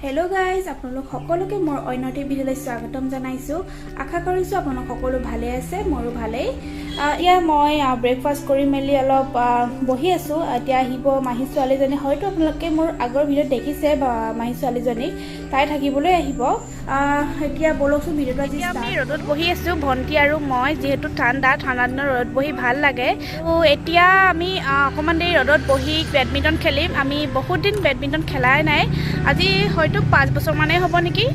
Hello guys আপোনালোক সকলোকে মোৰ অন্যটি ভিডিঅ'লৈ স্বাগতম জনাইছো। আশা কৰিছো আপোনালোক সকলো ভালে আছে, মোৰো ভালেই। ইয়া মই ব্ৰেকফাষ্ট কৰি মেলি অলপ বহি আছো। এতিয়া আহিব মাহী ছোৱালীজনী, হয়তো আপোনালোকে মোৰ আগৰ ভিডিঅ'ত দেখিছে মাহী ছোৱালীজনী, তাই থাকিবলৈ আহিব। এতিয়া বলকচোন ভিডিঅ'টো আজি আমি ৰ'দত বহি আছো, ভণ্টি আৰু মই, যিহেতু ঠাণ্ডা দিনত ৰ'দত বহি ভাল লাগে। তো এতিয়া আমি অকণমান দেৰি ৰ'দত বহি বেডমিণ্টন খেলিম। আমি বহুত দিন বেডমিণ্টন খেলাই নাই, আজি হয়তো 5 বছৰ মানে হ'ব নেকি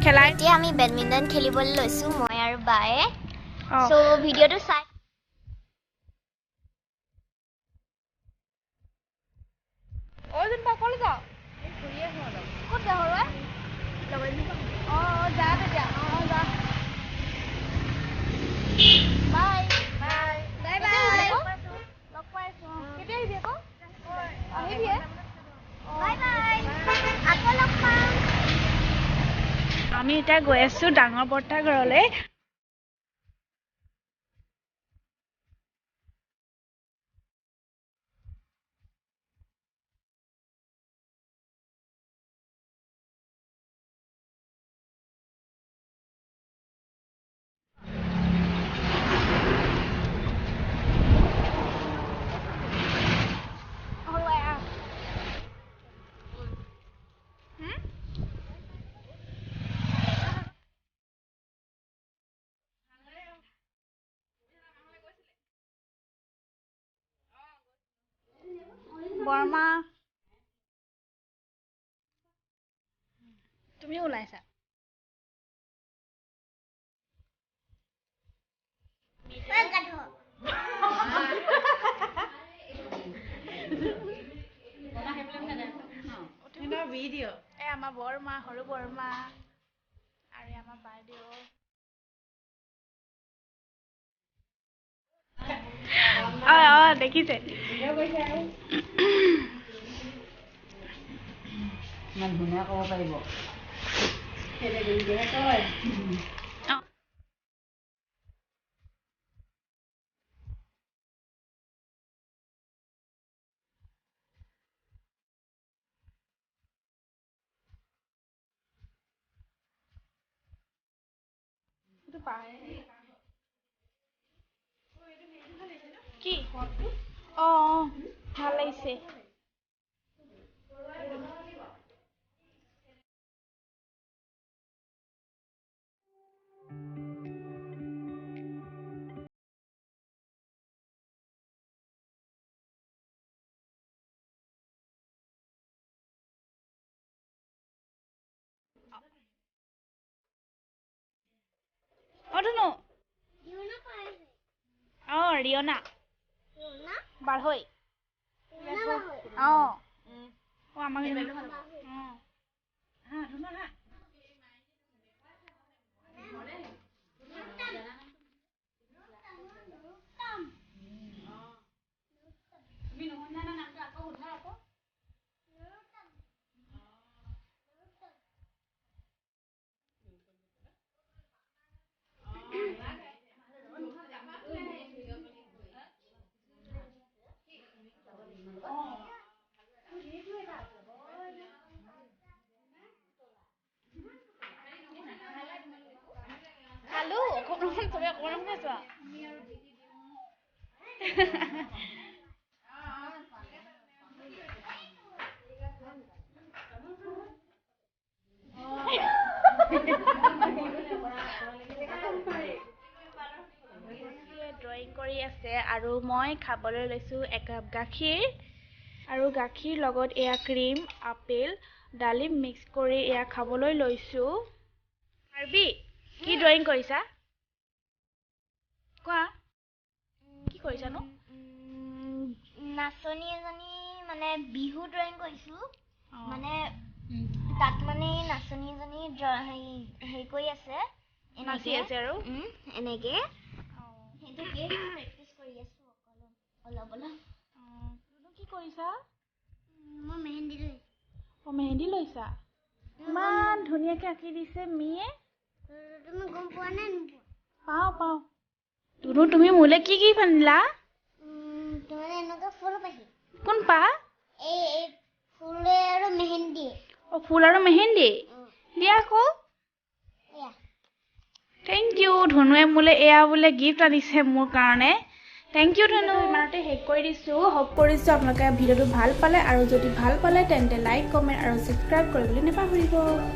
খেলাই। এতিয়া আমি বেডমিণ্টন খেলিবলৈ লৈছো, মই আৰু বায়ে। সো ভিডিঅ'টো চাই অজন পাকল যা ঘূৰি আছো অলপ। ক'ত যা হৰা লগাই দিবা। যা তেতিয়া যা। Bye bye bye bye. লগ পাইছো। কেতিয়া আহিবি আকৌ? আহিবি। বাই বাই, আকৌ লগ পাম। আমি এতিয়া গৈ আছো ডাঙৰ বৰ্তা ঘৰলৈ। বৰ্মা তুমি ওলাইছা? ভিডিঅ' আমাৰ বৰমা, সৰু বৰমা আৰু আমাৰ বাইদেউ। দেখিছে ইমান ধুনীয়া ক'ব পাৰিব। কি ভাল লাগিছে। ধুনু ৰিয়না বাঢ়ৈ আমাক খালো অকণমান, চবে অকণমান খাইছো। ড্ৰয়িং কৰি আছে আৰু মই খাবলৈ লৈছো একাপ গাখীৰ, আৰু গাখীৰ লগত এয়া ক্ৰীম, আপেল, ডালিম মিক্স কৰি এয়া খাবলৈ লৈছো। আৰবি কি ড্ৰয়িং কৰিছা? কোৱা কি কৰিছানো? নাচনী এজনী মানে বিহু ড্ৰয়িং কৰিছো। মানে তাত মানে নাচনী এজনী হেৰি কৰি আছে, নাচি আছে আৰু এনেকে সেইটোকে প্ৰেক্টিচ কৰি আছো অলপ অলপ। কি কৰিছা? মই মেহেন্দি লৈছো। মেহেন্দি লৈছা? ইমান ধুনীয়াকে আঁকি দিছে মিয়ে। তুমি গম পোৱা নে নোপোৱা? পাওঁ। ধুনু তুমি মোলে কি কি বান্ধিলা? তোমাৰ এনেকুৱা ফুল পাহি। কোন পা? এই ফুলে আৰু মেহেন্দি। অ ফুল আৰু মেহেন্দি দিয়া আকৌ এয়া থেংক ইউ ধনুৱে মোলে এয়া বোলে গিফ্ট আনিছে মোৰ কাৰণে থেংক ইউ ধনু ইমানতে শেষ কৰি দিছোঁ হোপ কৰিছোঁ আপোনালোকে ভিডিঅ'টো ভাল পালে আৰু যদি ভাল পালে তেন্তে লাইক কমেণ্ট আৰু ছাবস্ক্ৰাইব কৰিবলৈ নাপাহৰিব